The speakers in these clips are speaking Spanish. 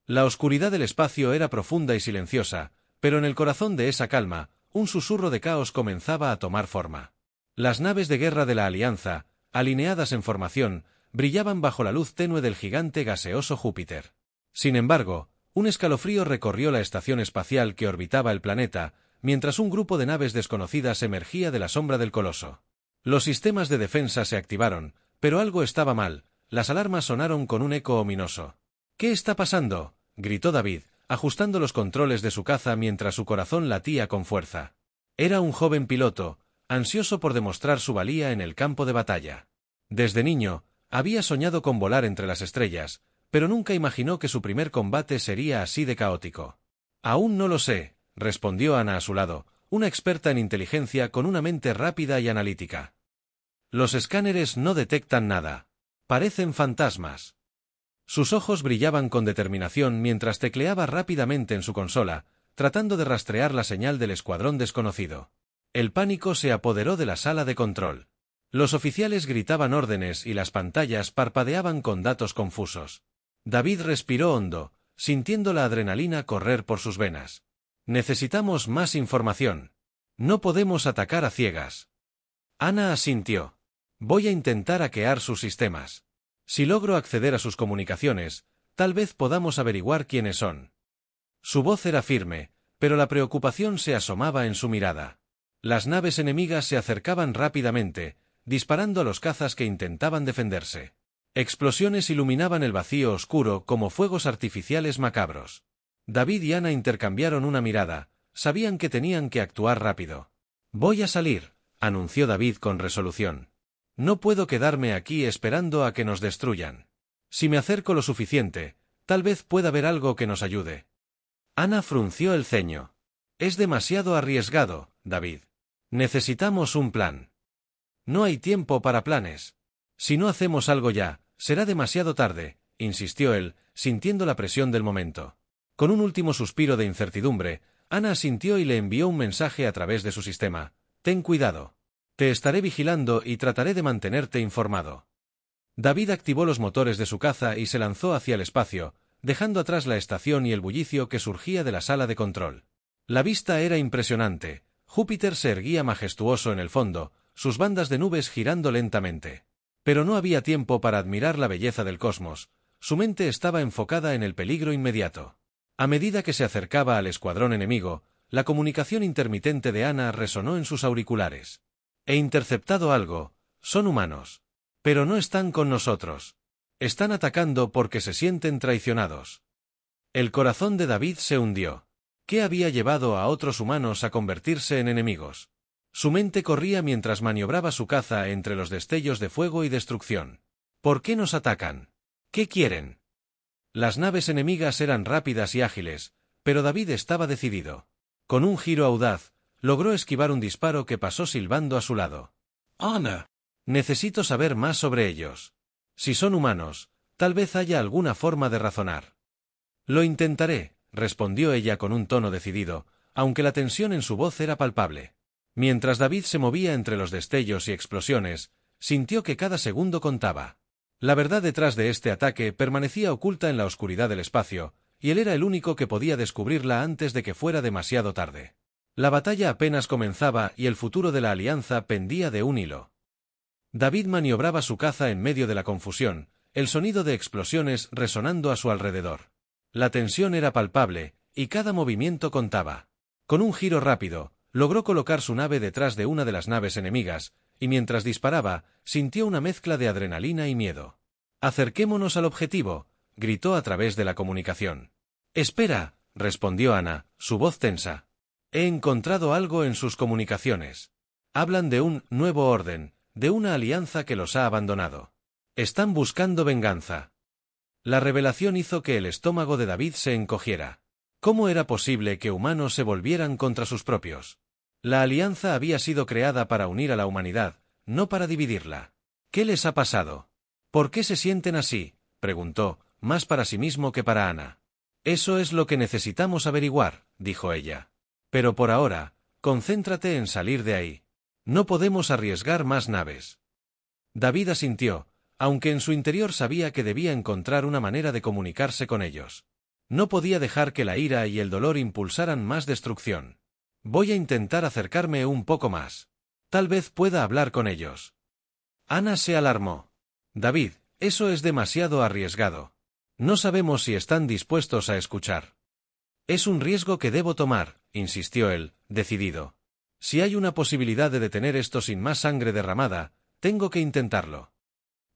La oscuridad del espacio era profunda y silenciosa, pero en el corazón de esa calma, un susurro de caos comenzaba a tomar forma. Las naves de guerra de la Alianza, alineadas en formación, brillaban bajo la luz tenue del gigante gaseoso Júpiter. Sin embargo, un escalofrío recorrió la estación espacial que orbitaba el planeta, mientras un grupo de naves desconocidas emergía de la sombra del coloso. Los sistemas de defensa se activaron, pero algo estaba mal, las alarmas sonaron con un eco ominoso. «¿Qué está pasando?», gritó David, ajustando los controles de su caza mientras su corazón latía con fuerza. Era un joven piloto, ansioso por demostrar su valía en el campo de batalla. Desde niño, había soñado con volar entre las estrellas, pero nunca imaginó que su primer combate sería así de caótico. «Aún no lo sé», respondió Ana a su lado, una experta en inteligencia con una mente rápida y analítica. «Los escáneres no detectan nada. Parecen fantasmas». Sus ojos brillaban con determinación mientras tecleaba rápidamente en su consola, tratando de rastrear la señal del escuadrón desconocido. El pánico se apoderó de la sala de control. Los oficiales gritaban órdenes y las pantallas parpadeaban con datos confusos. David respiró hondo, sintiendo la adrenalina correr por sus venas. «Necesitamos más información. No podemos atacar a ciegas». Ana asintió. «Voy a intentar hackear sus sistemas. Si logro acceder a sus comunicaciones, tal vez podamos averiguar quiénes son». Su voz era firme, pero la preocupación se asomaba en su mirada. Las naves enemigas se acercaban rápidamente, disparando a los cazas que intentaban defenderse. Explosiones iluminaban el vacío oscuro como fuegos artificiales macabros. David y Ana intercambiaron una mirada, sabían que tenían que actuar rápido. «Voy a salir», anunció David con resolución. «No puedo quedarme aquí esperando a que nos destruyan. Si me acerco lo suficiente, tal vez pueda haber algo que nos ayude». Ana frunció el ceño. «Es demasiado arriesgado, David. Necesitamos un plan». «No hay tiempo para planes. Si no hacemos algo ya, será demasiado tarde», insistió él, sintiendo la presión del momento. Con un último suspiro de incertidumbre, Ana asintió y le envió un mensaje a través de su sistema. «Ten cuidado. Te estaré vigilando y trataré de mantenerte informado». David activó los motores de su caza y se lanzó hacia el espacio, dejando atrás la estación y el bullicio que surgía de la sala de control. La vista era impresionante. Júpiter se erguía majestuoso en el fondo, sus bandas de nubes girando lentamente. Pero no había tiempo para admirar la belleza del cosmos, su mente estaba enfocada en el peligro inmediato. A medida que se acercaba al escuadrón enemigo, la comunicación intermitente de Ana resonó en sus auriculares. «He interceptado algo, son humanos. Pero no están con nosotros. Están atacando porque se sienten traicionados». El corazón de David se hundió. ¿Qué había llevado a otros humanos a convertirse en enemigos? Su mente corría mientras maniobraba su caza entre los destellos de fuego y destrucción. ¿Por qué nos atacan? ¿Qué quieren? Las naves enemigas eran rápidas y ágiles, pero David estaba decidido. Con un giro audaz, logró esquivar un disparo que pasó silbando a su lado. «Ana, necesito saber más sobre ellos. Si son humanos, tal vez haya alguna forma de razonar». «Lo intentaré», respondió ella con un tono decidido, aunque la tensión en su voz era palpable. Mientras David se movía entre los destellos y explosiones, sintió que cada segundo contaba. La verdad detrás de este ataque permanecía oculta en la oscuridad del espacio, y él era el único que podía descubrirla antes de que fuera demasiado tarde. La batalla apenas comenzaba y el futuro de la Alianza pendía de un hilo. David maniobraba su caza en medio de la confusión, el sonido de explosiones resonando a su alrededor. La tensión era palpable, y cada movimiento contaba. Con un giro rápido, logró colocar su nave detrás de una de las naves enemigas, y mientras disparaba, sintió una mezcla de adrenalina y miedo. «Acerquémonos al objetivo», gritó a través de la comunicación. «Espera», respondió Ana, su voz tensa. «He encontrado algo en sus comunicaciones. Hablan de un nuevo orden, de una alianza que los ha abandonado. Están buscando venganza». La revelación hizo que el estómago de David se encogiera. ¿Cómo era posible que humanos se volvieran contra sus propios? La alianza había sido creada para unir a la humanidad, no para dividirla. ¿Qué les ha pasado? ¿Por qué se sienten así?, preguntó, más para sí mismo que para Ana. «Eso es lo que necesitamos averiguar», dijo ella. «Pero por ahora, concéntrate en salir de ahí. No podemos arriesgar más naves». David asintió, aunque en su interior sabía que debía encontrar una manera de comunicarse con ellos. No podía dejar que la ira y el dolor impulsaran más destrucción. Voy a intentar acercarme un poco más. Tal vez pueda hablar con ellos. Ana se alarmó. David, eso es demasiado arriesgado. No sabemos si están dispuestos a escuchar. Es un riesgo que debo tomar, insistió él, decidido. Si hay una posibilidad de detener esto sin más sangre derramada, tengo que intentarlo.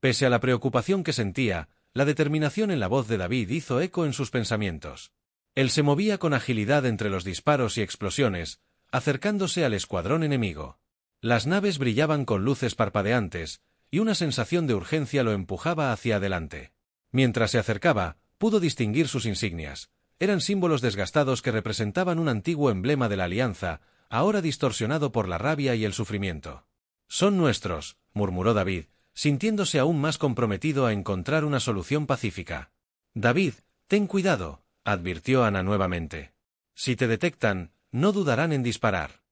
Pese a la preocupación que sentía, la determinación en la voz de David hizo eco en sus pensamientos. Él se movía con agilidad entre los disparos y explosiones, acercándose al escuadrón enemigo. Las naves brillaban con luces parpadeantes, y una sensación de urgencia lo empujaba hacia adelante. Mientras se acercaba, pudo distinguir sus insignias. Eran símbolos desgastados que representaban un antiguo emblema de la Alianza, ahora distorsionado por la rabia y el sufrimiento. «Son nuestros», murmuró David, sintiéndose aún más comprometido a encontrar una solución pacífica. «David, ten cuidado», advirtió Ana nuevamente. «Si te detectan, no dudarán en disparar».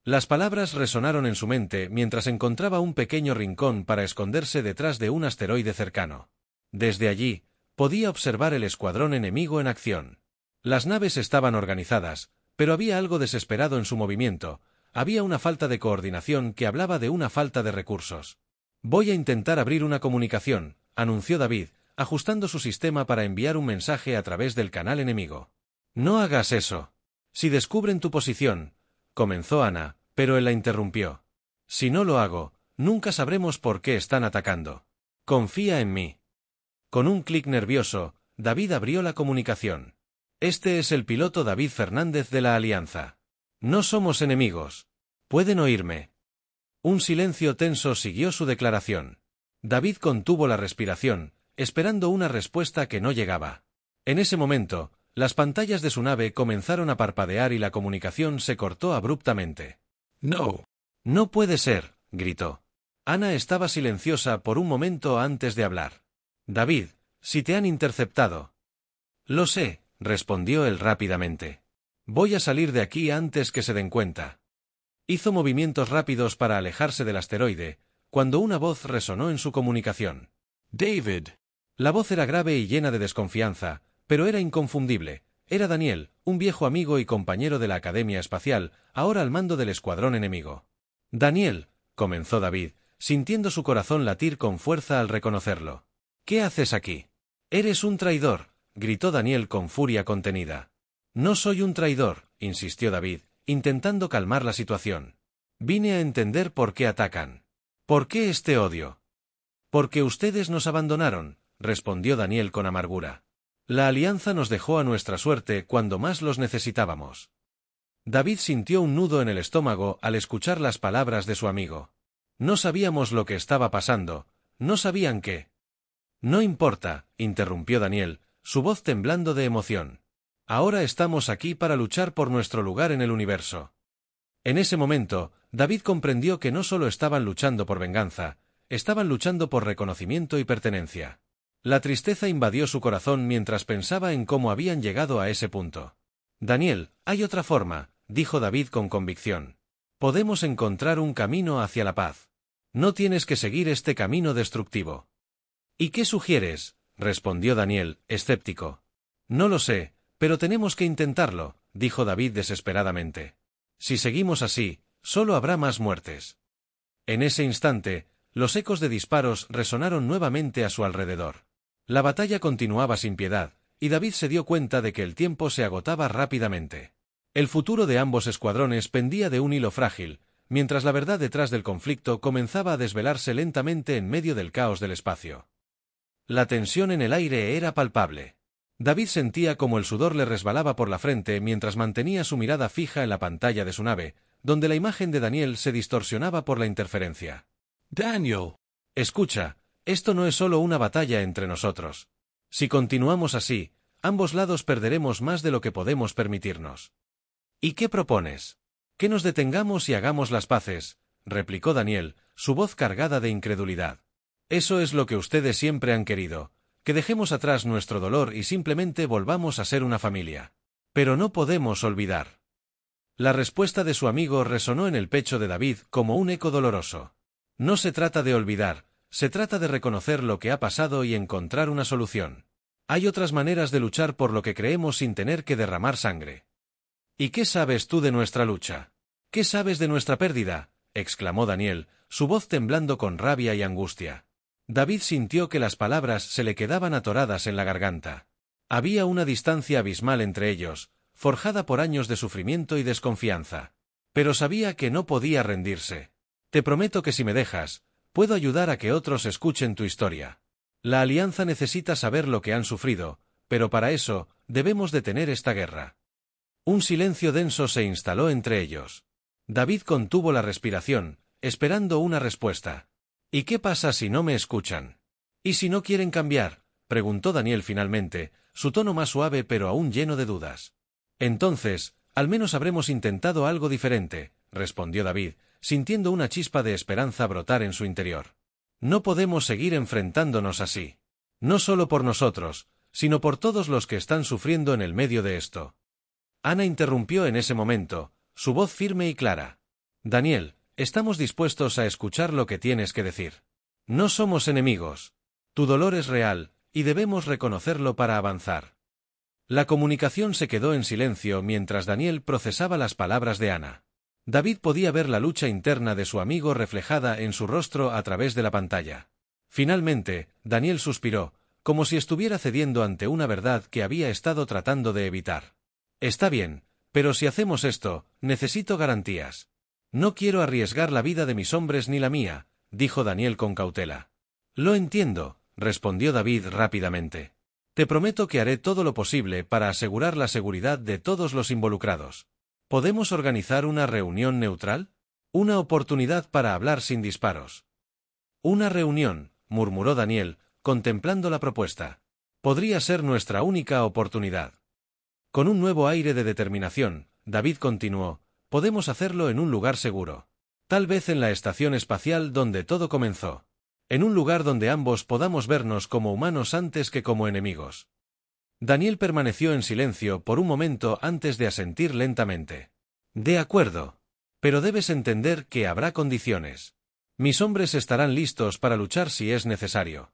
Las palabras resonaron en su mente mientras encontraba un pequeño rincón para esconderse detrás de un asteroide cercano. Desde allí, podía observar el escuadrón enemigo en acción. Las naves estaban organizadas, pero había algo desesperado en su movimiento, había una falta de coordinación que hablaba de una falta de recursos. «Voy a intentar abrir una comunicación», anunció David, ajustando su sistema para enviar un mensaje a través del canal enemigo. «No hagas eso. Si descubren tu posición», comenzó Ana, pero él la interrumpió. «Si no lo hago, nunca sabremos por qué están atacando. Confía en mí». Con un clic nervioso, David abrió la comunicación. «Este es el piloto David Fernández de la Alianza. No somos enemigos. ¿Pueden oírme?» Un silencio tenso siguió su declaración. David contuvo la respiración, esperando una respuesta que no llegaba. En ese momento, las pantallas de su nave comenzaron a parpadear y la comunicación se cortó abruptamente. «No. No puede ser», gritó. Ana estaba silenciosa por un momento antes de hablar. «David, si te han interceptado». «Lo sé», respondió él rápidamente. «Voy a salir de aquí antes que se den cuenta». Hizo movimientos rápidos para alejarse del asteroide, cuando una voz resonó en su comunicación. «David». La voz era grave y llena de desconfianza, pero era inconfundible. Era Daniel, un viejo amigo y compañero de la Academia Espacial, ahora al mando del escuadrón enemigo. «Daniel», comenzó David, sintiendo su corazón latir con fuerza al reconocerlo. «¿Qué haces aquí?» «Eres un traidor», gritó Daniel con furia contenida. «No soy un traidor», insistió David, intentando calmar la situación. «Vine a entender por qué atacan. ¿Por qué este odio?» «Porque ustedes nos abandonaron», respondió Daniel con amargura. «La Alianza nos dejó a nuestra suerte cuando más los necesitábamos». David sintió un nudo en el estómago al escuchar las palabras de su amigo. No sabíamos lo que estaba pasando, no sabían qué. «No importa», interrumpió Daniel, su voz temblando de emoción. «Ahora estamos aquí para luchar por nuestro lugar en el universo». En ese momento, David comprendió que no solo estaban luchando por venganza, estaban luchando por reconocimiento y pertenencia. La tristeza invadió su corazón mientras pensaba en cómo habían llegado a ese punto. «Daniel, hay otra forma», dijo David con convicción. «Podemos encontrar un camino hacia la paz. No tienes que seguir este camino destructivo». «¿Y qué sugieres?», respondió Daniel, escéptico. «No lo sé, pero tenemos que intentarlo», dijo David desesperadamente. «Si seguimos así, solo habrá más muertes». En ese instante, los ecos de disparos resonaron nuevamente a su alrededor. La batalla continuaba sin piedad, y David se dio cuenta de que el tiempo se agotaba rápidamente. El futuro de ambos escuadrones pendía de un hilo frágil, mientras la verdad detrás del conflicto comenzaba a desvelarse lentamente en medio del caos del espacio. La tensión en el aire era palpable. David sentía como el sudor le resbalaba por la frente mientras mantenía su mirada fija en la pantalla de su nave, donde la imagen de Daniel se distorsionaba por la interferencia. «Daniel». «Escucha, esto no es solo una batalla entre nosotros. Si continuamos así, ambos lados perderemos más de lo que podemos permitirnos». «¿Y qué propones?» «Que nos detengamos y hagamos las paces», replicó Daniel, su voz cargada de incredulidad. «Eso es lo que ustedes siempre han querido, que dejemos atrás nuestro dolor y simplemente volvamos a ser una familia. Pero no podemos olvidar». La respuesta de su amigo resonó en el pecho de David como un eco doloroso. «No se trata de olvidar, se trata de reconocer lo que ha pasado y encontrar una solución». Hay otras maneras de luchar por lo que creemos sin tener que derramar sangre. ¿Y qué sabes tú de nuestra lucha? ¿Qué sabes de nuestra pérdida?, exclamó Daniel, su voz temblando con rabia y angustia. David sintió que las palabras se le quedaban atoradas en la garganta. Había una distancia abismal entre ellos, forjada por años de sufrimiento y desconfianza. Pero sabía que no podía rendirse. Te prometo que si me dejas, puedo ayudar a que otros escuchen tu historia. La Alianza necesita saber lo que han sufrido, pero para eso, debemos detener esta guerra. Un silencio denso se instaló entre ellos. David contuvo la respiración, esperando una respuesta. ¿Y qué pasa si no me escuchan? ¿Y si no quieren cambiar?, preguntó Daniel finalmente, su tono más suave pero aún lleno de dudas. Entonces, al menos habremos intentado algo diferente, respondió David, sintiendo una chispa de esperanza brotar en su interior. No podemos seguir enfrentándonos así. No solo por nosotros, sino por todos los que están sufriendo en el medio de esto. Ana interrumpió en ese momento, su voz firme y clara. Daniel, estamos dispuestos a escuchar lo que tienes que decir. No somos enemigos. Tu dolor es real, y debemos reconocerlo para avanzar. La comunicación se quedó en silencio mientras Daniel procesaba las palabras de Ana. David podía ver la lucha interna de su amigo reflejada en su rostro a través de la pantalla. Finalmente, Daniel suspiró, como si estuviera cediendo ante una verdad que había estado tratando de evitar. Está bien, pero si hacemos esto, necesito garantías. No quiero arriesgar la vida de mis hombres ni la mía, dijo Daniel con cautela. Lo entiendo, respondió David rápidamente. Te prometo que haré todo lo posible para asegurar la seguridad de todos los involucrados. ¿Podemos organizar una reunión neutral? Una oportunidad para hablar sin disparos. Una reunión, murmuró Daniel, contemplando la propuesta. Podría ser nuestra única oportunidad. Con un nuevo aire de determinación, David continuó, podemos hacerlo en un lugar seguro. Tal vez en la estación espacial donde todo comenzó. En un lugar donde ambos podamos vernos como humanos antes que como enemigos. Daniel permaneció en silencio por un momento antes de asentir lentamente. De acuerdo. Pero debes entender que habrá condiciones. Mis hombres estarán listos para luchar si es necesario.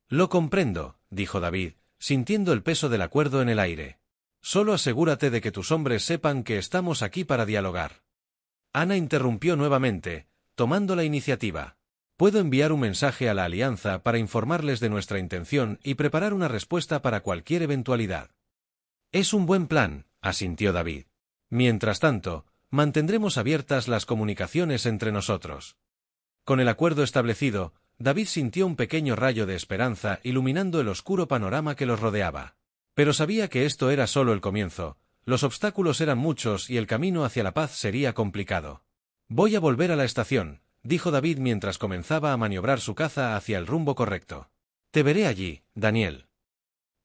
Lo comprendo, dijo David, sintiendo el peso del acuerdo en el aire. Solo asegúrate de que tus hombres sepan que estamos aquí para dialogar. Ana interrumpió nuevamente, tomando la iniciativa. Puedo enviar un mensaje a la Alianza para informarles de nuestra intención y preparar una respuesta para cualquier eventualidad. Es un buen plan, asintió David. Mientras tanto, mantendremos abiertas las comunicaciones entre nosotros. Con el acuerdo establecido, David sintió un pequeño rayo de esperanza iluminando el oscuro panorama que los rodeaba. Pero sabía que esto era solo el comienzo, los obstáculos eran muchos y el camino hacia la paz sería complicado. Voy a volver a la estación, dijo David mientras comenzaba a maniobrar su caza hacia el rumbo correcto. Te veré allí, Daniel.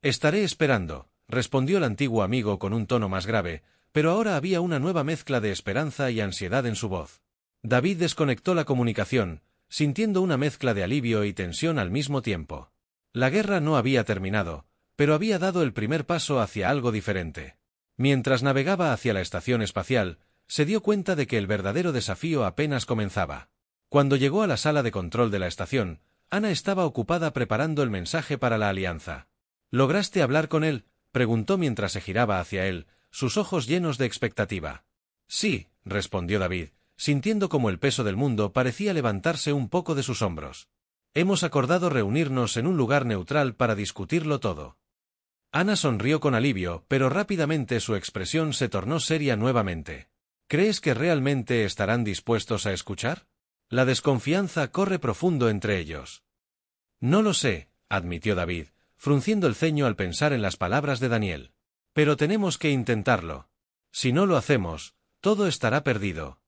Estaré esperando, respondió el antiguo amigo con un tono más grave, pero ahora había una nueva mezcla de esperanza y ansiedad en su voz. David desconectó la comunicación, sintiendo una mezcla de alivio y tensión al mismo tiempo. La guerra no había terminado, pero había dado el primer paso hacia algo diferente. Mientras navegaba hacia la estación espacial, se dio cuenta de que el verdadero desafío apenas comenzaba. Cuando llegó a la sala de control de la estación, Ana estaba ocupada preparando el mensaje para la Alianza. ¿Lograste hablar con él?, preguntó mientras se giraba hacia él, sus ojos llenos de expectativa. Sí, respondió David, sintiendo como el peso del mundo parecía levantarse un poco de sus hombros. Hemos acordado reunirnos en un lugar neutral para discutirlo todo. Ana sonrió con alivio, pero rápidamente su expresión se tornó seria nuevamente. ¿Crees que realmente estarán dispuestos a escuchar? La desconfianza corre profundo entre ellos. No lo sé, admitió David, frunciendo el ceño al pensar en las palabras de Daniel. Pero tenemos que intentarlo. Si no lo hacemos, todo estará perdido.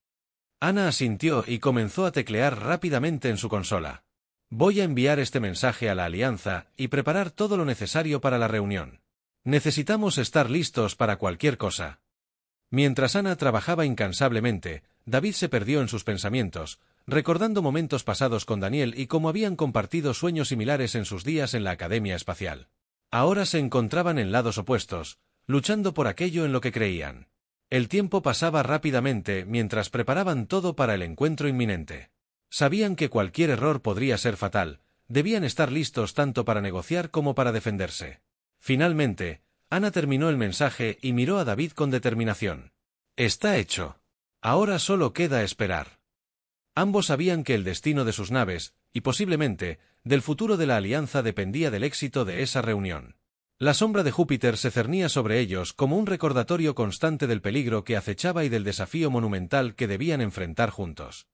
Ana asintió y comenzó a teclear rápidamente en su consola. Voy a enviar este mensaje a la Alianza y preparar todo lo necesario para la reunión. Necesitamos estar listos para cualquier cosa. Mientras Ana trabajaba incansablemente, David se perdió en sus pensamientos, recordando momentos pasados con Daniel y cómo habían compartido sueños similares en sus días en la Academia Espacial. Ahora se encontraban en lados opuestos, luchando por aquello en lo que creían. El tiempo pasaba rápidamente mientras preparaban todo para el encuentro inminente. Sabían que cualquier error podría ser fatal, debían estar listos tanto para negociar como para defenderse. Finalmente, Ana terminó el mensaje y miró a David con determinación. Está hecho. Ahora solo queda esperar. Ambos sabían que el destino de sus naves, y posiblemente, del futuro de la Alianza dependía del éxito de esa reunión. La sombra de Júpiter se cernía sobre ellos como un recordatorio constante del peligro que acechaba y del desafío monumental que debían enfrentar juntos.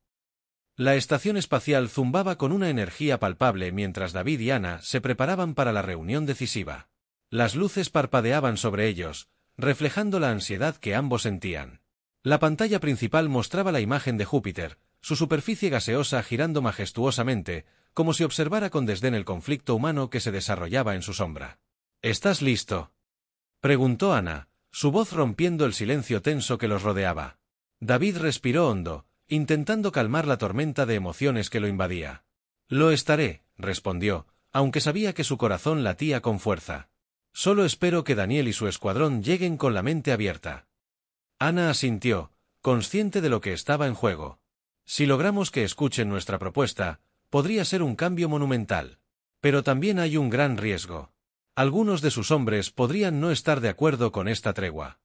La estación espacial zumbaba con una energía palpable mientras David y Ana se preparaban para la reunión decisiva. Las luces parpadeaban sobre ellos, reflejando la ansiedad que ambos sentían. La pantalla principal mostraba la imagen de Júpiter, su superficie gaseosa girando majestuosamente, como si observara con desdén el conflicto humano que se desarrollaba en su sombra. ¿Estás listo?, preguntó Ana, su voz rompiendo el silencio tenso que los rodeaba. David respiró hondo, intentando calmar la tormenta de emociones que lo invadía. Lo estaré, respondió, aunque sabía que su corazón latía con fuerza. Solo espero que Daniel y su escuadrón lleguen con la mente abierta. Ana asintió, consciente de lo que estaba en juego. Si logramos que escuchen nuestra propuesta, podría ser un cambio monumental. Pero también hay un gran riesgo. Algunos de sus hombres podrían no estar de acuerdo con esta tregua.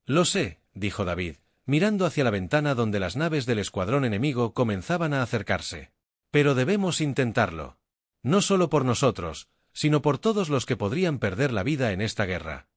Lo sé, dijo David, mirando hacia la ventana donde las naves del escuadrón enemigo comenzaban a acercarse. Pero debemos intentarlo. No solo por nosotros, sino por todos los que podrían perder la vida en esta guerra.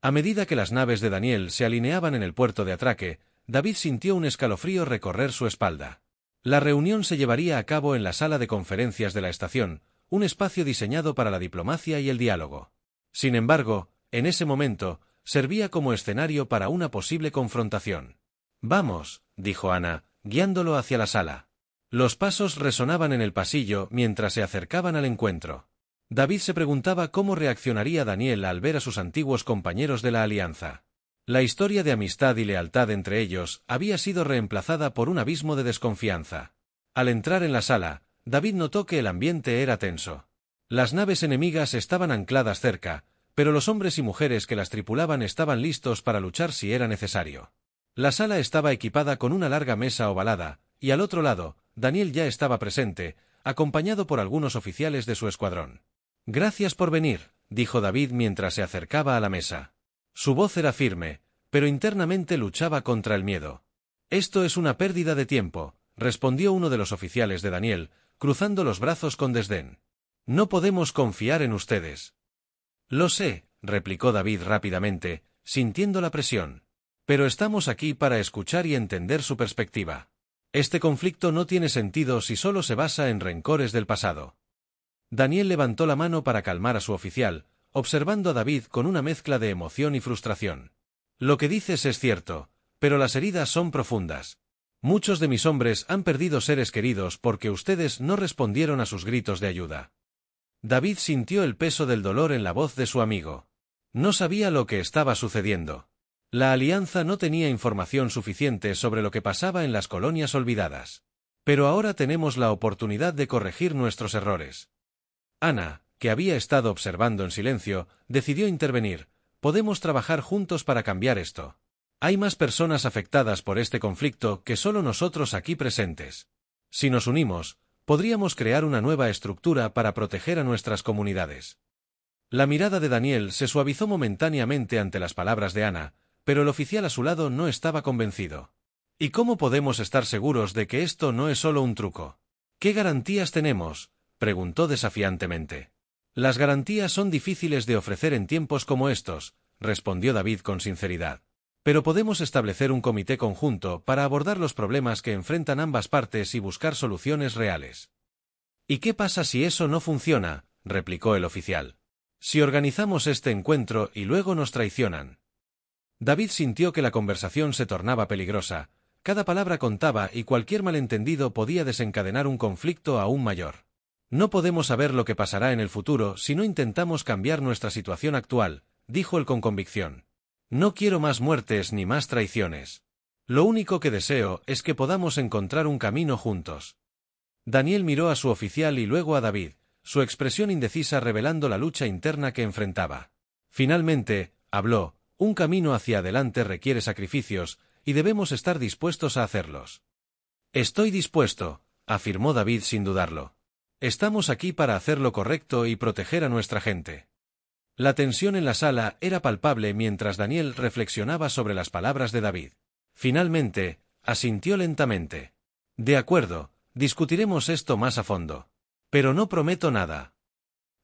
A medida que las naves de Daniel se alineaban en el puerto de atraque, David sintió un escalofrío recorrer su espalda. La reunión se llevaría a cabo en la sala de conferencias de la estación, un espacio diseñado para la diplomacia y el diálogo. Sin embargo, en ese momento, servía como escenario para una posible confrontación. Vamos, dijo Ana, guiándolo hacia la sala. Los pasos resonaban en el pasillo mientras se acercaban al encuentro. David se preguntaba cómo reaccionaría Daniel al ver a sus antiguos compañeros de la Alianza. La historia de amistad y lealtad entre ellos había sido reemplazada por un abismo de desconfianza. Al entrar en la sala, David notó que el ambiente era tenso. Las naves enemigas estaban ancladas cerca, pero los hombres y mujeres que las tripulaban estaban listos para luchar si era necesario. La sala estaba equipada con una larga mesa ovalada, y al otro lado, Daniel ya estaba presente, acompañado por algunos oficiales de su escuadrón. Gracias por venir, dijo David mientras se acercaba a la mesa. Su voz era firme, pero internamente luchaba contra el miedo. Esto es una pérdida de tiempo, respondió uno de los oficiales de Daniel, cruzando los brazos con desdén. No podemos confiar en ustedes. Lo sé, replicó David rápidamente, sintiendo la presión. Pero estamos aquí para escuchar y entender su perspectiva. Este conflicto no tiene sentido si solo se basa en rencores del pasado. Daniel levantó la mano para calmar a su oficial, observando a David con una mezcla de emoción y frustración. Lo que dices es cierto, pero las heridas son profundas. Muchos de mis hombres han perdido seres queridos porque ustedes no respondieron a sus gritos de ayuda. David sintió el peso del dolor en la voz de su amigo. No sabía lo que estaba sucediendo. La Alianza no tenía información suficiente sobre lo que pasaba en las colonias olvidadas. Pero ahora tenemos la oportunidad de corregir nuestros errores. Ana, que había estado observando en silencio, decidió intervenir. Podemos trabajar juntos para cambiar esto. Hay más personas afectadas por este conflicto que solo nosotros aquí presentes. Si nos unimos, podríamos crear una nueva estructura para proteger a nuestras comunidades. La mirada de Daniel se suavizó momentáneamente ante las palabras de Ana, pero el oficial a su lado no estaba convencido. ¿Y cómo podemos estar seguros de que esto no es solo un truco? ¿Qué garantías tenemos?, preguntó desafiantemente. Las garantías son difíciles de ofrecer en tiempos como estos, respondió David con sinceridad. Pero podemos establecer un comité conjunto para abordar los problemas que enfrentan ambas partes y buscar soluciones reales. ¿Y qué pasa si eso no funciona?, replicó el oficial. Si organizamos este encuentro y luego nos traicionan. David sintió que la conversación se tornaba peligrosa, cada palabra contaba y cualquier malentendido podía desencadenar un conflicto aún mayor. No podemos saber lo que pasará en el futuro si no intentamos cambiar nuestra situación actual, dijo él con convicción. No quiero más muertes ni más traiciones. Lo único que deseo es que podamos encontrar un camino juntos. Daniel miró a su oficial y luego a David, su expresión indecisa revelando la lucha interna que enfrentaba. Finalmente, habló, un camino hacia adelante requiere sacrificios, y debemos estar dispuestos a hacerlos. Estoy dispuesto, afirmó David sin dudarlo. Estamos aquí para hacer lo correcto y proteger a nuestra gente. La tensión en la sala era palpable mientras Daniel reflexionaba sobre las palabras de David. Finalmente, asintió lentamente. De acuerdo, discutiremos esto más a fondo. Pero no prometo nada.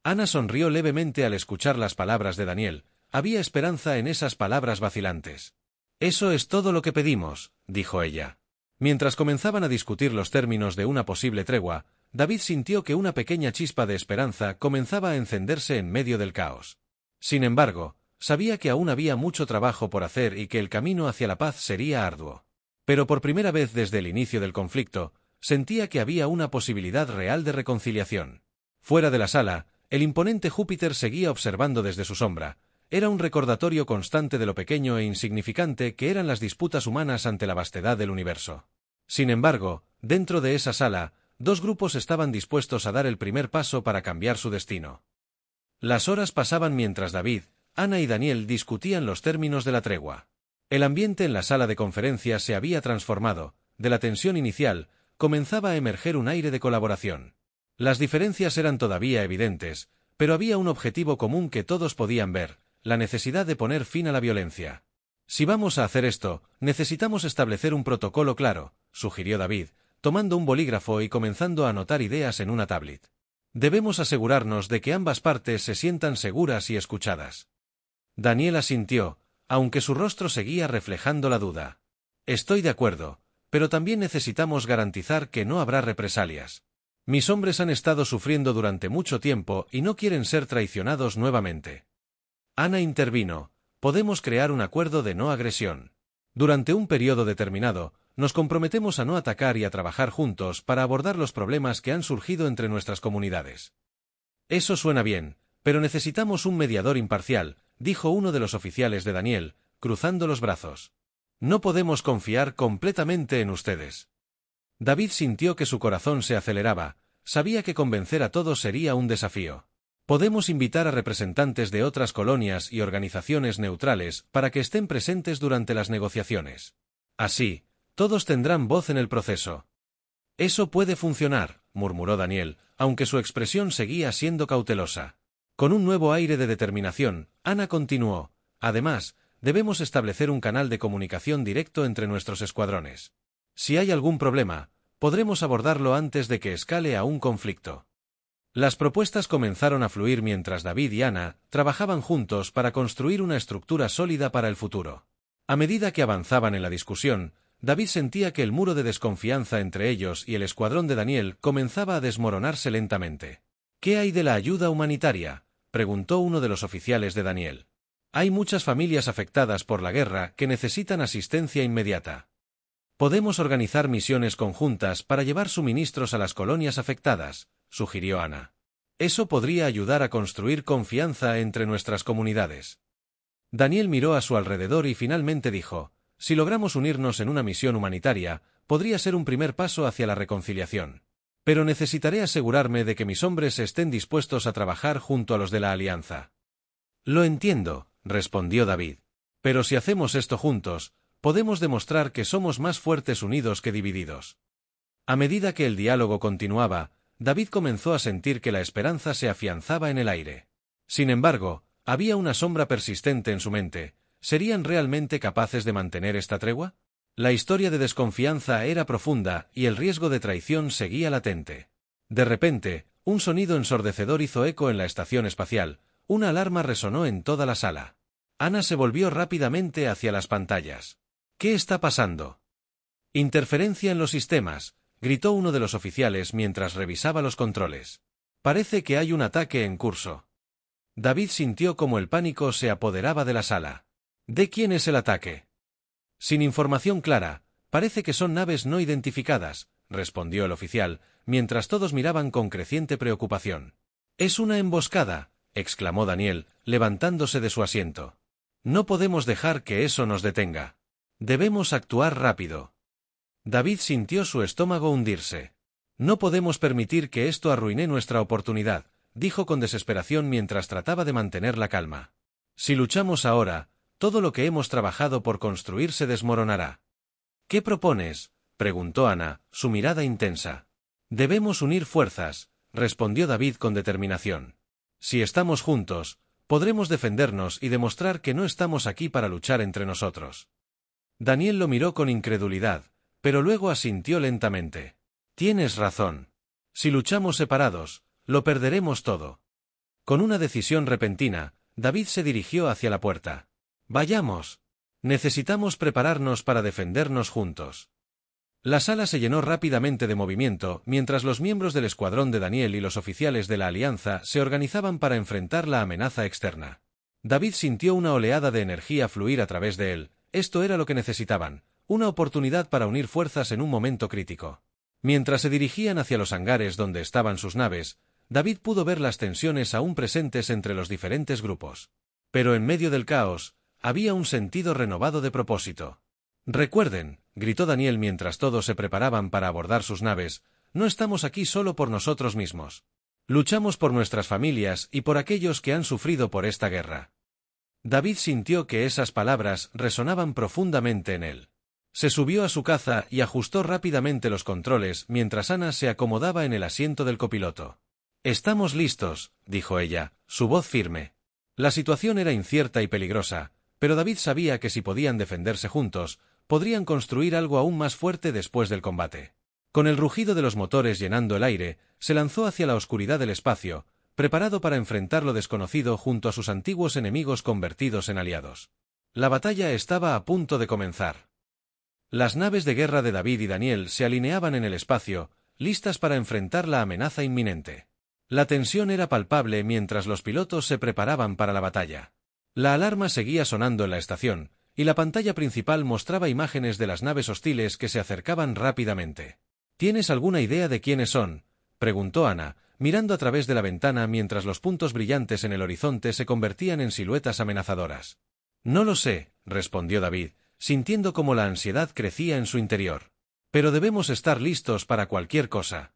Ana sonrió levemente al escuchar las palabras de Daniel. Había esperanza en esas palabras vacilantes. Eso es todo lo que pedimos, dijo ella. Mientras comenzaban a discutir los términos de una posible tregua, David sintió que una pequeña chispa de esperanza comenzaba a encenderse en medio del caos. Sin embargo, sabía que aún había mucho trabajo por hacer y que el camino hacia la paz sería arduo. Pero por primera vez desde el inicio del conflicto, sentía que había una posibilidad real de reconciliación. Fuera de la sala, el imponente Júpiter seguía observando desde su sombra. Era un recordatorio constante de lo pequeño e insignificante que eran las disputas humanas ante la vastedad del universo. Sin embargo, dentro de esa sala, dos grupos estaban dispuestos a dar el primer paso para cambiar su destino. Las horas pasaban mientras David, Ana y Daniel discutían los términos de la tregua. El ambiente en la sala de conferencias se había transformado. De la tensión inicial, comenzaba a emerger un aire de colaboración. Las diferencias eran todavía evidentes, pero había un objetivo común que todos podían ver: la necesidad de poner fin a la violencia. Si vamos a hacer esto, necesitamos establecer un protocolo claro, sugirió David, tomando un bolígrafo y comenzando a anotar ideas en una tablet. Debemos asegurarnos de que ambas partes se sientan seguras y escuchadas. Daniel asintió, aunque su rostro seguía reflejando la duda. Estoy de acuerdo, pero también necesitamos garantizar que no habrá represalias. Mis hombres han estado sufriendo durante mucho tiempo y no quieren ser traicionados nuevamente. Ana intervino: podemos crear un acuerdo de no agresión. Durante un periodo determinado, nos comprometemos a no atacar y a trabajar juntos para abordar los problemas que han surgido entre nuestras comunidades. Eso suena bien, pero necesitamos un mediador imparcial, dijo uno de los oficiales de Daniel, cruzando los brazos. No podemos confiar completamente en ustedes. David sintió que su corazón se aceleraba. Sabía que convencer a todos sería un desafío. Podemos invitar a representantes de otras colonias y organizaciones neutrales para que estén presentes durante las negociaciones. Así, todos tendrán voz en el proceso. Eso puede funcionar, murmuró Daniel, aunque su expresión seguía siendo cautelosa. Con un nuevo aire de determinación, Ana continuó: además, debemos establecer un canal de comunicación directo entre nuestros escuadrones. Si hay algún problema, podremos abordarlo antes de que escale a un conflicto. Las propuestas comenzaron a fluir mientras David y Ana trabajaban juntos para construir una estructura sólida para el futuro. A medida que avanzaban en la discusión, David sentía que el muro de desconfianza entre ellos y el escuadrón de Daniel comenzaba a desmoronarse lentamente. ¿Qué hay de la ayuda humanitaria?, preguntó uno de los oficiales de Daniel. Hay muchas familias afectadas por la guerra que necesitan asistencia inmediata. Podemos organizar misiones conjuntas para llevar suministros a las colonias afectadas, sugirió Ana. Eso podría ayudar a construir confianza entre nuestras comunidades. Daniel miró a su alrededor y finalmente dijo: si logramos unirnos en una misión humanitaria, podría ser un primer paso hacia la reconciliación. Pero necesitaré asegurarme de que mis hombres estén dispuestos a trabajar junto a los de la Alianza. Lo entiendo, respondió David. Pero si hacemos esto juntos, podemos demostrar que somos más fuertes unidos que divididos. A medida que el diálogo continuaba, David comenzó a sentir que la esperanza se afianzaba en el aire. Sin embargo, había una sombra persistente en su mente. ¿Serían realmente capaces de mantener esta tregua? La historia de desconfianza era profunda y el riesgo de traición seguía latente. De repente, un sonido ensordecedor hizo eco en la estación espacial. Una alarma resonó en toda la sala. Ana se volvió rápidamente hacia las pantallas. ¿Qué está pasando? Interferencia en los sistemas, gritó uno de los oficiales mientras revisaba los controles. Parece que hay un ataque en curso. David sintió como el pánico se apoderaba de la sala. ¿De quién es el ataque? Sin información clara, parece que son naves no identificadas, respondió el oficial, mientras todos miraban con creciente preocupación. Es una emboscada, exclamó Daniel, levantándose de su asiento. No podemos dejar que eso nos detenga. Debemos actuar rápido. David sintió su estómago hundirse. No podemos permitir que esto arruine nuestra oportunidad, dijo con desesperación mientras trataba de mantener la calma. Si luchamos ahora, todo lo que hemos trabajado por construir se desmoronará. ¿Qué propones?, preguntó Ana, su mirada intensa. Debemos unir fuerzas, respondió David con determinación. Si estamos juntos, Podremos defendernos y demostrar que no estamos aquí para luchar entre nosotros. Daniel lo miró con incredulidad, pero luego asintió lentamente. Tienes razón. Si luchamos separados, lo perderemos todo. Con una decisión repentina, David se dirigió hacia la puerta. Vayamos. Necesitamos prepararnos para defendernos juntos. La sala se llenó rápidamente de movimiento, mientras los miembros del escuadrón de Daniel y los oficiales de la Alianza se organizaban para enfrentar la amenaza externa. David sintió una oleada de energía fluir a través de él. Esto era lo que necesitaban, una oportunidad para unir fuerzas en un momento crítico. Mientras se dirigían hacia los hangares donde estaban sus naves, David pudo ver las tensiones aún presentes entre los diferentes grupos. Pero en medio del caos, había un sentido renovado de propósito. «Recuerden», gritó Daniel mientras todos se preparaban para abordar sus naves, «no estamos aquí solo por nosotros mismos. Luchamos por nuestras familias y por aquellos que han sufrido por esta guerra». David sintió que esas palabras resonaban profundamente en él. Se subió a su caza y ajustó rápidamente los controles mientras Ana se acomodaba en el asiento del copiloto. «Estamos listos», dijo ella, su voz firme. La situación era incierta y peligrosa, pero David sabía que si podían defenderse juntos, podrían construir algo aún más fuerte después del combate. Con el rugido de los motores llenando el aire, se lanzó hacia la oscuridad del espacio, preparado para enfrentar lo desconocido junto a sus antiguos enemigos convertidos en aliados. La batalla estaba a punto de comenzar. Las naves de guerra de David y Daniel se alineaban en el espacio, listas para enfrentar la amenaza inminente. La tensión era palpable mientras los pilotos se preparaban para la batalla. La alarma seguía sonando en la estación, y la pantalla principal mostraba imágenes de las naves hostiles que se acercaban rápidamente. ¿Tienes alguna idea de quiénes son?, preguntó Ana, mirando a través de la ventana mientras los puntos brillantes en el horizonte se convertían en siluetas amenazadoras. «No lo sé», respondió David, sintiendo como la ansiedad crecía en su interior. «Pero debemos estar listos para cualquier cosa».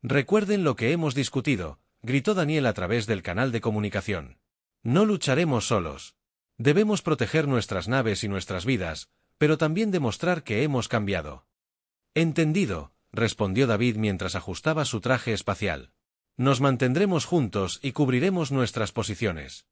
«Recuerden lo que hemos discutido», gritó Daniel a través del canal de comunicación. «No lucharemos solos. Debemos proteger nuestras naves y nuestras vidas, pero también demostrar que hemos cambiado». «Entendido», respondió David mientras ajustaba su traje espacial. «Nos mantendremos juntos y cubriremos nuestras posiciones».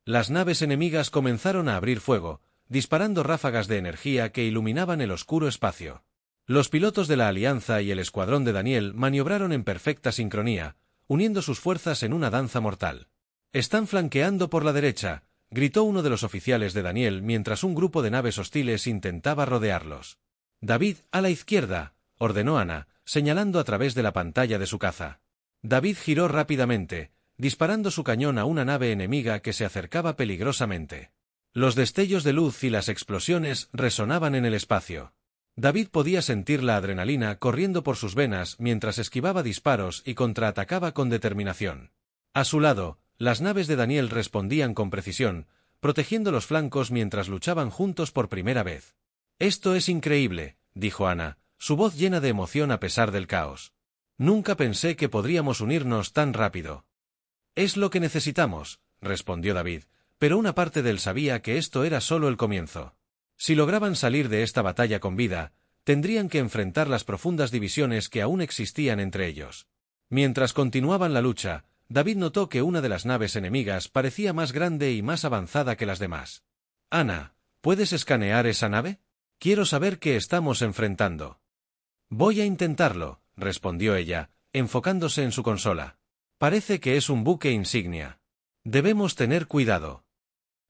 Las naves enemigas comenzaron a abrir fuego, disparando ráfagas de energía que iluminaban el oscuro espacio. Los pilotos de la Alianza y el escuadrón de Daniel maniobraron en perfecta sincronía, uniendo sus fuerzas en una danza mortal. «Están flanqueando por la derecha», gritó uno de los oficiales de Daniel mientras un grupo de naves hostiles intentaba rodearlos. «David, a la izquierda», ordenó Ana, señalando a través de la pantalla de su caza. David giró rápidamente, disparando su cañón a una nave enemiga que se acercaba peligrosamente. Los destellos de luz y las explosiones resonaban en el espacio. David podía sentir la adrenalina corriendo por sus venas mientras esquivaba disparos y contraatacaba con determinación. A su lado, las naves de Daniel respondían con precisión, protegiendo los flancos mientras luchaban juntos por primera vez. «Esto es increíble», dijo Ana, su voz llena de emoción a pesar del caos. «Nunca pensé que podríamos unirnos tan rápido». «Es lo que necesitamos», respondió David, pero una parte de él sabía que esto era solo el comienzo. Si lograban salir de esta batalla con vida, tendrían que enfrentar las profundas divisiones que aún existían entre ellos. Mientras continuaban la lucha, David notó que una de las naves enemigas parecía más grande y más avanzada que las demás. «Ana, ¿puedes escanear esa nave? Quiero saber qué estamos enfrentando». «Voy a intentarlo», respondió ella, enfocándose en su consola. «Parece que es un buque insignia. Debemos tener cuidado».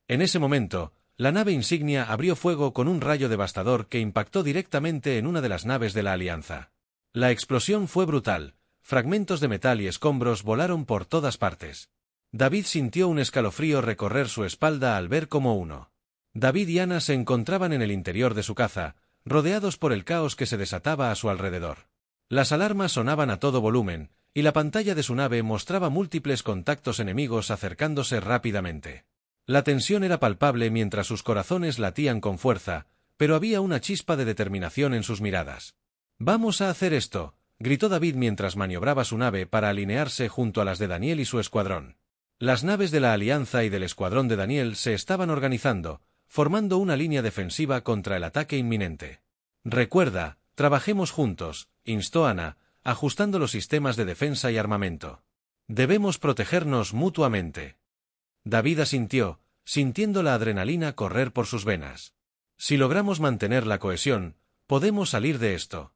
En ese momento, la nave insignia abrió fuego con un rayo devastador que impactó directamente en una de las naves de la Alianza. La explosión fue brutal, fragmentos de metal y escombros volaron por todas partes. David sintió un escalofrío recorrer su espalda al ver cómo uno. David y Ana se encontraban en el interior de su caza, rodeados por el caos que se desataba a su alrededor. Las alarmas sonaban a todo volumen, y la pantalla de su nave mostraba múltiples contactos enemigos acercándose rápidamente. La tensión era palpable mientras sus corazones latían con fuerza, pero había una chispa de determinación en sus miradas. «Vamos a hacer esto», gritó David mientras maniobraba su nave para alinearse junto a las de Daniel y su escuadrón. Las naves de la Alianza y del escuadrón de Daniel se estaban organizando, formando una línea defensiva contra el ataque inminente. «Recuerda, trabajemos juntos», instó Ana, ajustando los sistemas de defensa y armamento. «Debemos protegernos mutuamente». David asintió, sintiendo la adrenalina correr por sus venas. Si logramos mantener la cohesión, podemos salir de esto.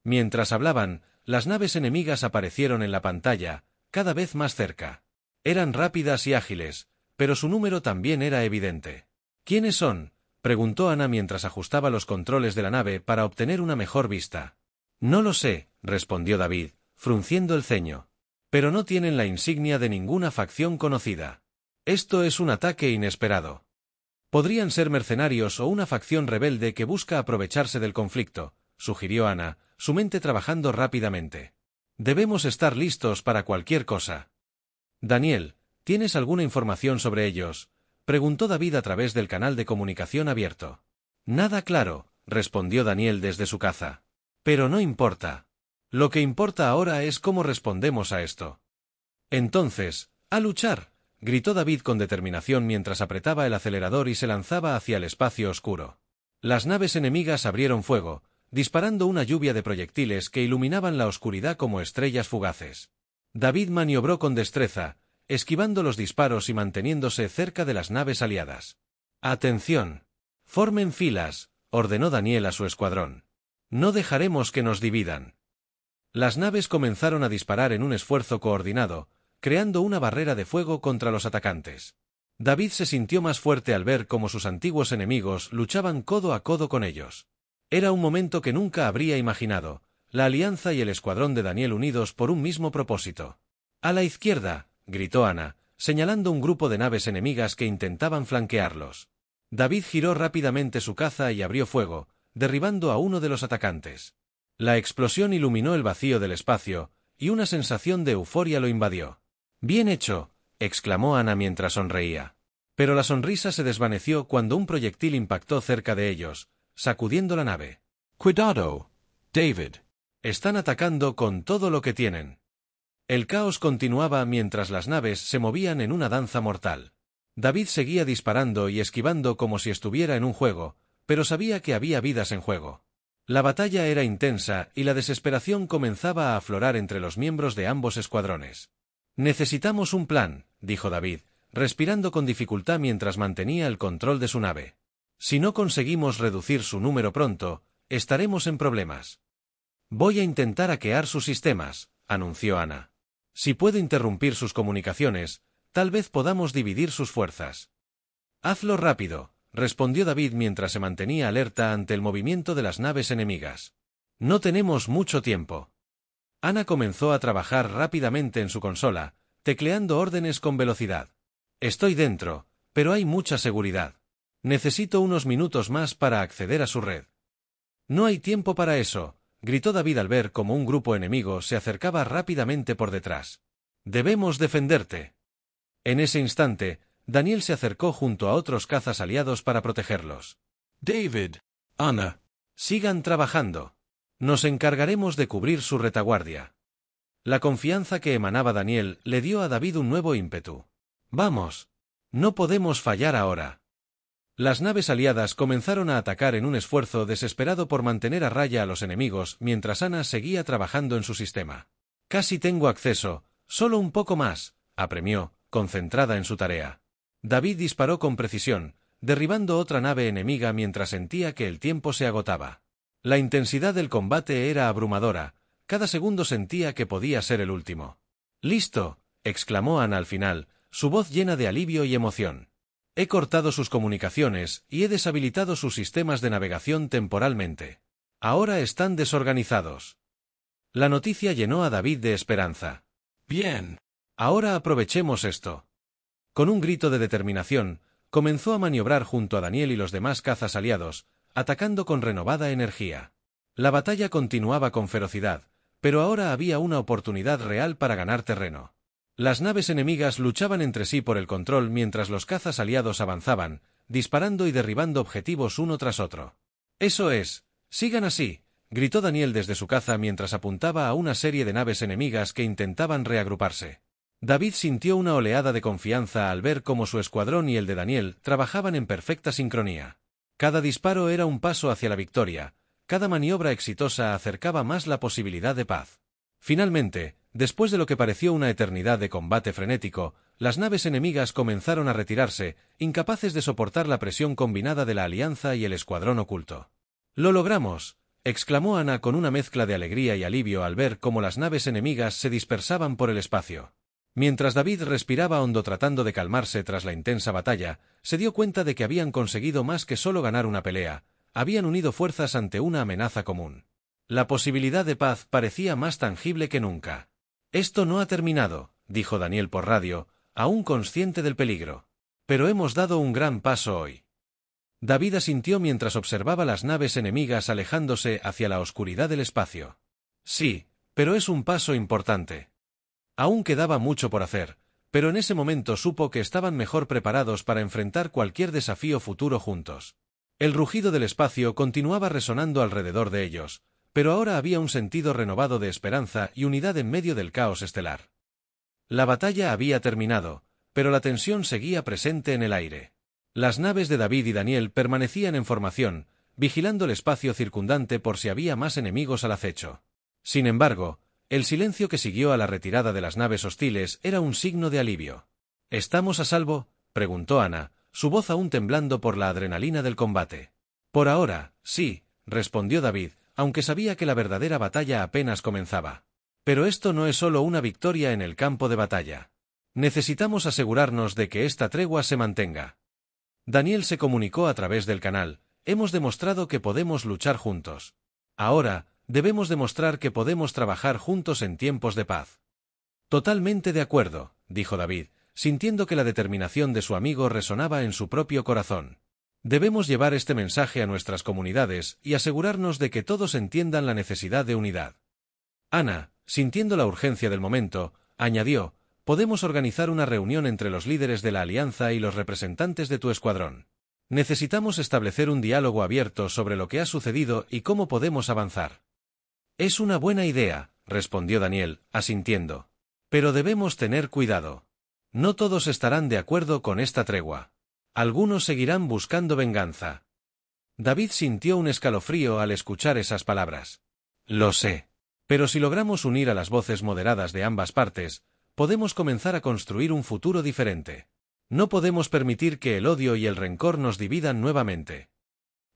Mientras hablaban, las naves enemigas aparecieron en la pantalla, cada vez más cerca. Eran rápidas y ágiles, pero su número también era evidente. ¿Quiénes son?, preguntó Ana mientras ajustaba los controles de la nave para obtener una mejor vista. No lo sé, respondió David, frunciendo el ceño. Pero no tienen la insignia de ninguna facción conocida. Esto es un ataque inesperado. Podrían ser mercenarios o una facción rebelde que busca aprovecharse del conflicto, sugirió Ana, su mente trabajando rápidamente. Debemos estar listos para cualquier cosa. Daniel, ¿tienes alguna información sobre ellos?, preguntó David a través del canal de comunicación abierto. Nada claro, respondió Daniel desde su caza. Pero no importa. Lo que importa ahora es cómo respondemos a esto. Entonces, ¡a luchar!, gritó David con determinación mientras apretaba el acelerador y se lanzaba hacia el espacio oscuro. Las naves enemigas abrieron fuego, disparando una lluvia de proyectiles que iluminaban la oscuridad como estrellas fugaces. David maniobró con destreza, esquivando los disparos y manteniéndose cerca de las naves aliadas. «¡Atención! Formen filas», ordenó Daniel a su escuadrón. «No dejaremos que nos dividan». Las naves comenzaron a disparar en un esfuerzo coordinado, creando una barrera de fuego contra los atacantes. David se sintió más fuerte al ver cómo sus antiguos enemigos luchaban codo a codo con ellos. Era un momento que nunca habría imaginado, la alianza y el escuadrón de Daniel unidos por un mismo propósito. «¡A la izquierda!», gritó Ana, señalando un grupo de naves enemigas que intentaban flanquearlos. David giró rápidamente su caza y abrió fuego, derribando a uno de los atacantes. La explosión iluminó el vacío del espacio, y una sensación de euforia lo invadió. «¡Bien hecho!», exclamó Ana mientras sonreía. Pero la sonrisa se desvaneció cuando un proyectil impactó cerca de ellos, sacudiendo la nave. Cuidado, David. Están atacando con todo lo que tienen. El caos continuaba mientras las naves se movían en una danza mortal. David seguía disparando y esquivando como si estuviera en un juego, pero sabía que había vidas en juego. La batalla era intensa y la desesperación comenzaba a aflorar entre los miembros de ambos escuadrones. «Necesitamos un plan», dijo David, respirando con dificultad mientras mantenía el control de su nave. «Si no conseguimos reducir su número pronto, estaremos en problemas». «Voy a intentar hackear sus sistemas», anunció Ana. «Si puedo interrumpir sus comunicaciones, tal vez podamos dividir sus fuerzas». «Hazlo rápido», respondió David mientras se mantenía alerta ante el movimiento de las naves enemigas. «No tenemos mucho tiempo». Ana comenzó a trabajar rápidamente en su consola, tecleando órdenes con velocidad. «Estoy dentro, pero hay mucha seguridad. Necesito unos minutos más para acceder a su red». «No hay tiempo para eso», gritó David al ver cómo un grupo enemigo se acercaba rápidamente por detrás. «Debemos defenderte». En ese instante, Daniel se acercó junto a otros cazas aliados para protegerlos. David, Ana. «Sigan trabajando. Nos encargaremos de cubrir su retaguardia». La confianza que emanaba Daniel le dio a David un nuevo ímpetu. «Vamos. No podemos fallar ahora». Las naves aliadas comenzaron a atacar en un esfuerzo desesperado por mantener a raya a los enemigos mientras Ana seguía trabajando en su sistema. «Casi tengo acceso, solo un poco más», apremió, concentrada en su tarea. David disparó con precisión, derribando otra nave enemiga mientras sentía que el tiempo se agotaba. La intensidad del combate era abrumadora, cada segundo sentía que podía ser el último. «¡Listo!», exclamó Ana al final, su voz llena de alivio y emoción. «He cortado sus comunicaciones y he deshabilitado sus sistemas de navegación temporalmente. Ahora están desorganizados». La noticia llenó a David de esperanza. Bien. «Ahora aprovechemos esto». Con un grito de determinación, comenzó a maniobrar junto a Daniel y los demás cazas aliados, atacando con renovada energía. La batalla continuaba con ferocidad, pero ahora había una oportunidad real para ganar terreno. Las naves enemigas luchaban entre sí por el control mientras los cazas aliados avanzaban, disparando y derribando objetivos uno tras otro. «Eso es, sigan así», gritó Daniel desde su caza mientras apuntaba a una serie de naves enemigas que intentaban reagruparse. David sintió una oleada de confianza al ver cómo su escuadrón y el de Daniel trabajaban en perfecta sincronía. Cada disparo era un paso hacia la victoria, cada maniobra exitosa acercaba más la posibilidad de paz. Finalmente, Después de lo que pareció una eternidad de combate frenético, las naves enemigas comenzaron a retirarse, incapaces de soportar la presión combinada de la Alianza y el escuadrón oculto. «¡Lo logramos!», exclamó Ana con una mezcla de alegría y alivio al ver cómo las naves enemigas se dispersaban por el espacio. Mientras David respiraba hondo tratando de calmarse tras la intensa batalla, se dio cuenta de que habían conseguido más que solo ganar una pelea, habían unido fuerzas ante una amenaza común. La posibilidad de paz parecía más tangible que nunca. «Esto no ha terminado», dijo Daniel por radio, aún consciente del peligro. «Pero hemos dado un gran paso hoy». David asintió mientras observaba las naves enemigas alejándose hacia la oscuridad del espacio. «Sí, pero es un paso importante». Aún quedaba mucho por hacer, pero en ese momento supo que estaban mejor preparados para enfrentar cualquier desafío futuro juntos. El rugido del espacio continuaba resonando alrededor de ellos, pero ahora había un sentido renovado de esperanza y unidad en medio del caos estelar. La batalla había terminado, pero la tensión seguía presente en el aire. Las naves de David y Daniel permanecían en formación, vigilando el espacio circundante por si había más enemigos al acecho. Sin embargo, el silencio que siguió a la retirada de las naves hostiles era un signo de alivio. «¿Estamos a salvo?», preguntó Ana, su voz aún temblando por la adrenalina del combate. «Por ahora, sí», respondió David, aunque sabía que la verdadera batalla apenas comenzaba. «Pero esto no es solo una victoria en el campo de batalla. Necesitamos asegurarnos de que esta tregua se mantenga». Daniel se comunicó a través del canal: «Hemos demostrado que podemos luchar juntos. Ahora, debemos demostrar que podemos trabajar juntos en tiempos de paz». «Totalmente de acuerdo», dijo David, sintiendo que la determinación de su amigo resonaba en su propio corazón. «Debemos llevar este mensaje a nuestras comunidades y asegurarnos de que todos entiendan la necesidad de unidad». Ana, sintiendo la urgencia del momento, añadió: «Podemos organizar una reunión entre los líderes de la Alianza y los representantes de tu escuadrón. Necesitamos establecer un diálogo abierto sobre lo que ha sucedido y cómo podemos avanzar». «Es una buena idea», respondió Daniel, asintiendo. «Pero debemos tener cuidado. No todos estarán de acuerdo con esta tregua. Algunos seguirán buscando venganza». David sintió un escalofrío al escuchar esas palabras. «Lo sé. Pero si logramos unir a las voces moderadas de ambas partes, podemos comenzar a construir un futuro diferente. No podemos permitir que el odio y el rencor nos dividan nuevamente».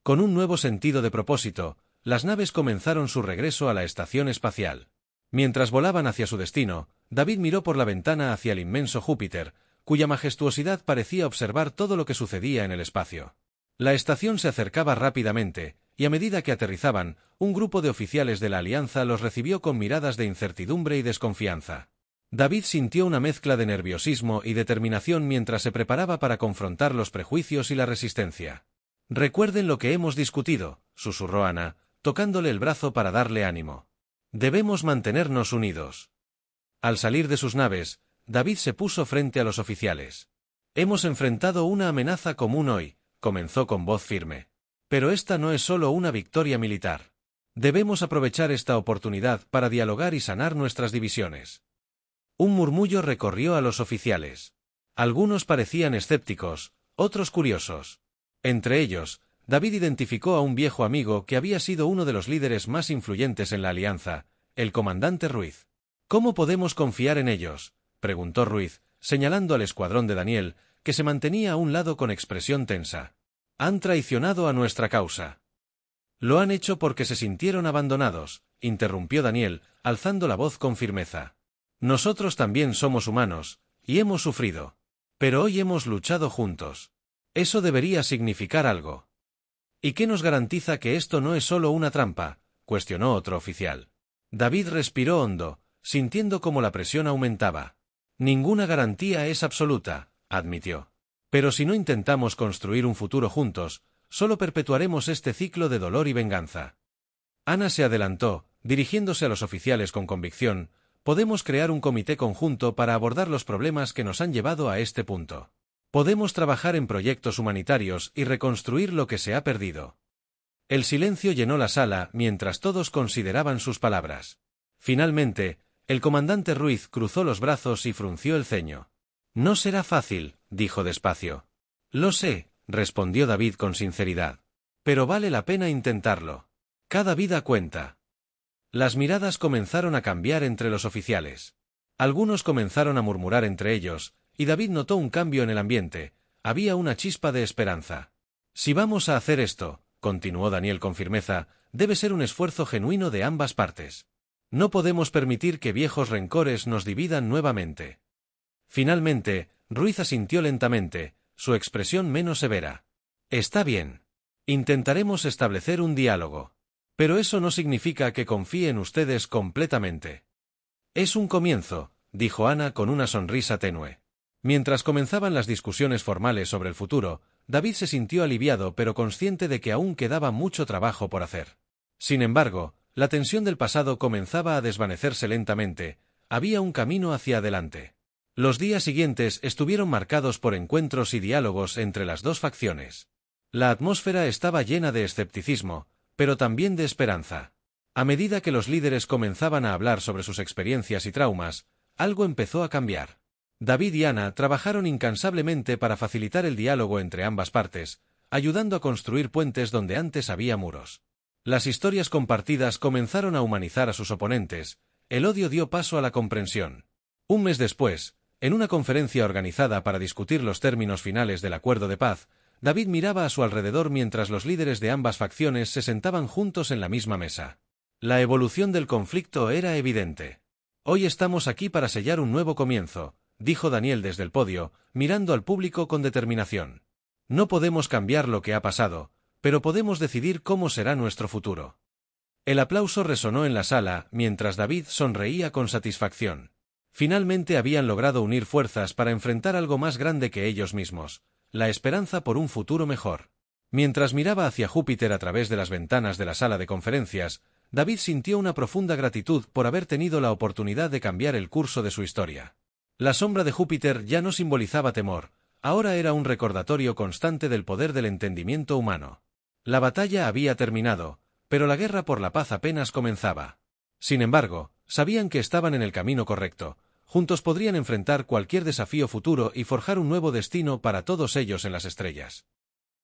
Con un nuevo sentido de propósito, las naves comenzaron su regreso a la estación espacial. Mientras volaban hacia su destino, David miró por la ventana hacia el inmenso Júpiter, cuya majestuosidad parecía observar todo lo que sucedía en el espacio. La estación se acercaba rápidamente, y a medida que aterrizaban, un grupo de oficiales de la Alianza los recibió con miradas de incertidumbre y desconfianza. David sintió una mezcla de nerviosismo y determinación mientras se preparaba para confrontar los prejuicios y la resistencia. «Recuerden lo que hemos discutido», susurró Ana, tocándole el brazo para darle ánimo. «Debemos mantenernos unidos». Al salir de sus naves, David se puso frente a los oficiales. «Hemos enfrentado una amenaza común hoy», comenzó con voz firme. «Pero esta no es solo una victoria militar. Debemos aprovechar esta oportunidad para dialogar y sanar nuestras divisiones». Un murmullo recorrió a los oficiales. Algunos parecían escépticos, otros curiosos. Entre ellos, David identificó a un viejo amigo que había sido uno de los líderes más influyentes en la Alianza, el comandante Ruiz. «¿Cómo podemos confiar en ellos?», preguntó Ruiz, señalando al escuadrón de Daniel, que se mantenía a un lado con expresión tensa. «Han traicionado a nuestra causa». «Lo han hecho porque se sintieron abandonados», interrumpió Daniel, alzando la voz con firmeza. «Nosotros también somos humanos, y hemos sufrido. Pero hoy hemos luchado juntos. Eso debería significar algo». «¿Y qué nos garantiza que esto no es solo una trampa?», cuestionó otro oficial. David respiró hondo, sintiendo cómo la presión aumentaba. «Ninguna garantía es absoluta», admitió. «Pero si no intentamos construir un futuro juntos, solo perpetuaremos este ciclo de dolor y venganza». Ana se adelantó, dirigiéndose a los oficiales con convicción: «Podemos crear un comité conjunto para abordar los problemas que nos han llevado a este punto. Podemos trabajar en proyectos humanitarios y reconstruir lo que se ha perdido». El silencio llenó la sala mientras todos consideraban sus palabras. Finalmente, el comandante Ruiz cruzó los brazos y frunció el ceño. «No será fácil», dijo despacio. «Lo sé», respondió David con sinceridad. «Pero vale la pena intentarlo. Cada vida cuenta». Las miradas comenzaron a cambiar entre los oficiales. Algunos comenzaron a murmurar entre ellos, y David notó un cambio en el ambiente. Había una chispa de esperanza. Si vamos a hacer esto, continuó Daniel con firmeza, debe ser un esfuerzo genuino de ambas partes. No podemos permitir que viejos rencores nos dividan nuevamente. Finalmente, Ruiz asintió lentamente, su expresión menos severa. Está bien. Intentaremos establecer un diálogo. Pero eso no significa que confíe en ustedes completamente. Es un comienzo, dijo Ana con una sonrisa tenue. Mientras comenzaban las discusiones formales sobre el futuro, David se sintió aliviado pero consciente de que aún quedaba mucho trabajo por hacer. Sin embargo, la tensión del pasado comenzaba a desvanecerse lentamente, había un camino hacia adelante. Los días siguientes estuvieron marcados por encuentros y diálogos entre las dos facciones. La atmósfera estaba llena de escepticismo, pero también de esperanza. A medida que los líderes comenzaban a hablar sobre sus experiencias y traumas, algo empezó a cambiar. David y Ana trabajaron incansablemente para facilitar el diálogo entre ambas partes, ayudando a construir puentes donde antes había muros. Las historias compartidas comenzaron a humanizar a sus oponentes, el odio dio paso a la comprensión. Un mes después, en una conferencia organizada para discutir los términos finales del acuerdo de paz, David miraba a su alrededor mientras los líderes de ambas facciones se sentaban juntos en la misma mesa. La evolución del conflicto era evidente. Hoy estamos aquí para sellar un nuevo comienzo, dijo Daniel desde el podio, mirando al público con determinación. No podemos cambiar lo que ha pasado, pero podemos decidir cómo será nuestro futuro. El aplauso resonó en la sala mientras David sonreía con satisfacción. Finalmente habían logrado unir fuerzas para enfrentar algo más grande que ellos mismos, la esperanza por un futuro mejor. Mientras miraba hacia Júpiter a través de las ventanas de la sala de conferencias, David sintió una profunda gratitud por haber tenido la oportunidad de cambiar el curso de su historia. La sombra de Júpiter ya no simbolizaba temor, ahora era un recordatorio constante del poder del entendimiento humano. La batalla había terminado, pero la guerra por la paz apenas comenzaba. Sin embargo, sabían que estaban en el camino correcto. Juntos podrían enfrentar cualquier desafío futuro y forjar un nuevo destino para todos ellos en las estrellas.